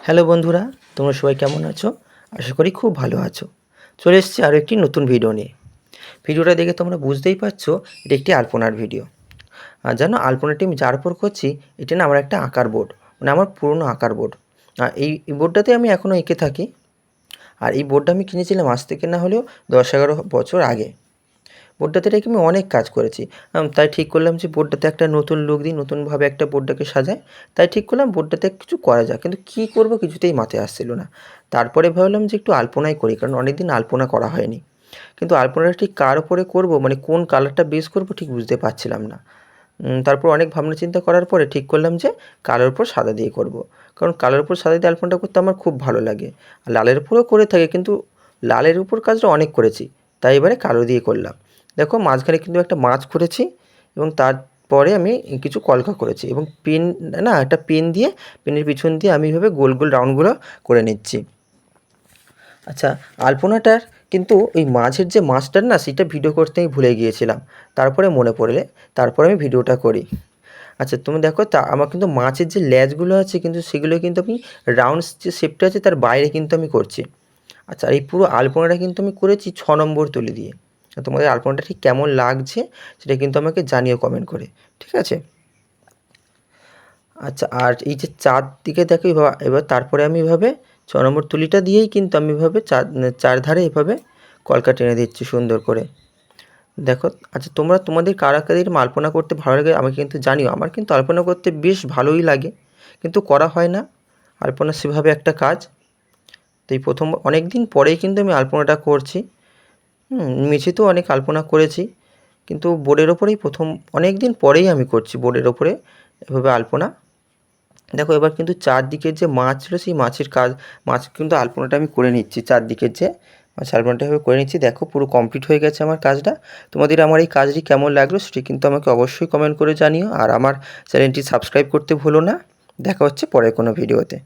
Hello বন্ধুরা, তোমরা সবাই কেমন আছো? আশা করি খুব ভালো আছো। চলে এসেছি আরও একটি নতুন ভিডিও নিয়ে। ভিডিওটা দেখে তোমরা বুঝতেই পারছো এটা একটি আলপনার ভিডিও। আর জানো, আলপনাটি আমি যার উপর করছি এটা না আমার একটা আঁকার বোর্ড, মানে আমার পুরনো আঁকার বোর্ড। এই বোর্ডটাতে আমি এখনও এঁকে থাকি। আর এই বোর্ডটা আমি কিনেছিলাম আজ থেকে না হলেও 10-11 বছর আগে। বোর্ডটাতে রেখে আমি অনেক কাজ করেছি। তাই ঠিক করলাম যে বোর্ডটাতে একটা নতুন লুক দিই, নতুনভাবে একটা বোর্ডটাকে সাজাই। তাই ঠিক করলাম বোর্ডটাতে কিছু করা যাক, কিন্তু কী করব কিছুতেই মাথায় আসছিল না। তারপরে ভাবলাম যে একটু আলপনাই করি, কারণ অনেক দিন আলপনা করা হয়নি। কিন্তু আলপনাটা ঠিক কার ওপরে করব, মানে কোন কালারটা বেস করব ঠিক বুঝতে পারছিলাম না। তারপর অনেক ভাবনা চিন্তা করার পরে ঠিক করলাম যে কালোর উপর সাদা দিয়ে করব। কারণ কালোর উপর সাদা দিয়ে আলপনাটা করতে আমার খুব ভালো লাগে। আর লালের উপরেও করে থাকি, কিন্তু লালের উপর কাজটা অনেক করেছি, তাই এবারে কালো দিয়ে করলাম। দেখো মাঝখানে কিন্তু একটা মাছ করেছি, এবং তারপরে আমি কিছু কলকা করেছি, এবং পেন, না একটা পেন দিয়ে, পেনের পিছন দিয়ে আমি এভাবে গোল গোল রাউন্ডগুলো করে নিচ্ছি। আচ্ছা, আলপনাটার কিন্তু ওই মাঝের যে মাছটার না, সেটা ভিডিও করতে আমি ভুলে গিয়েছিলাম। তারপরে মনে পড়লে তারপরে আমি ভিডিওটা করি। আচ্ছা তুমি দেখো, আমার কিন্তু মাছের যে লেজগুলো আছে কিন্তু সেগুলো কিন্তু আমি রাউন্ড যে শেপটা আছে তার বাইরে কিন্তু আমি করছি। আচ্ছা, এই পুরো আলপনাটা কিন্তু আমি করেছি 6 নম্বর তুলি দিয়ে। তোমাদের আলপনাটা ঠিক কেমন লাগছে সেটা কিন্তু আমাকে জানিও কমেন্ট করে, ঠিক আছে? আচ্ছা, আর এই যে চারদিকে দেখো এবার তারপরে আমি এভাবে 6 নম্বর তুলিটা দিয়েই কিন্তু আমি এভাবে চারধারে এভাবে কলকা টেনে দিচ্ছি সুন্দর করে। দেখো, আচ্ছা তোমরা তোমাদের কারা কাদের আলপনা করতে ভালো লাগে আমাকে কিন্তু জানিও। আমার কিন্তু আলপনা করতে বেশ ভালোই লাগে, কিন্তু করা হয় না। আলপনা সেভাবে একটা কাজ। তো এই প্রথম অনেক দিন পরেই কিন্তু আমি আলপনাটা করছি। মেঝেতেও অনেক আলপনা করেছি, কিন্তু বোর্ডের ওপরেই প্রথম, অনেক দিন পরেই আমি করছি বোর্ডের ওপরে এভাবে আলপনা। দেখো এবার কিন্তু চারদিকের যে মাছ ছিল সেই মাছ কিন্তু আলপনাটা আমি করে নিচ্ছি। চারদিকের যে মাছ আলপনাটা এভাবে করে নিচ্ছি। দেখো পুরো কমপ্লিট হয়ে গেছে আমার কাজটা। তোমাদের আমার এই কাজটি কেমন লাগলো সেটি কিন্তু আমাকে অবশ্যই কমেন্ট করে জানিও। আর আমার চ্যানেলটি সাবস্ক্রাইব করতে ভুলো না। দেখা হচ্ছে পরের কোনো ভিডিওতে।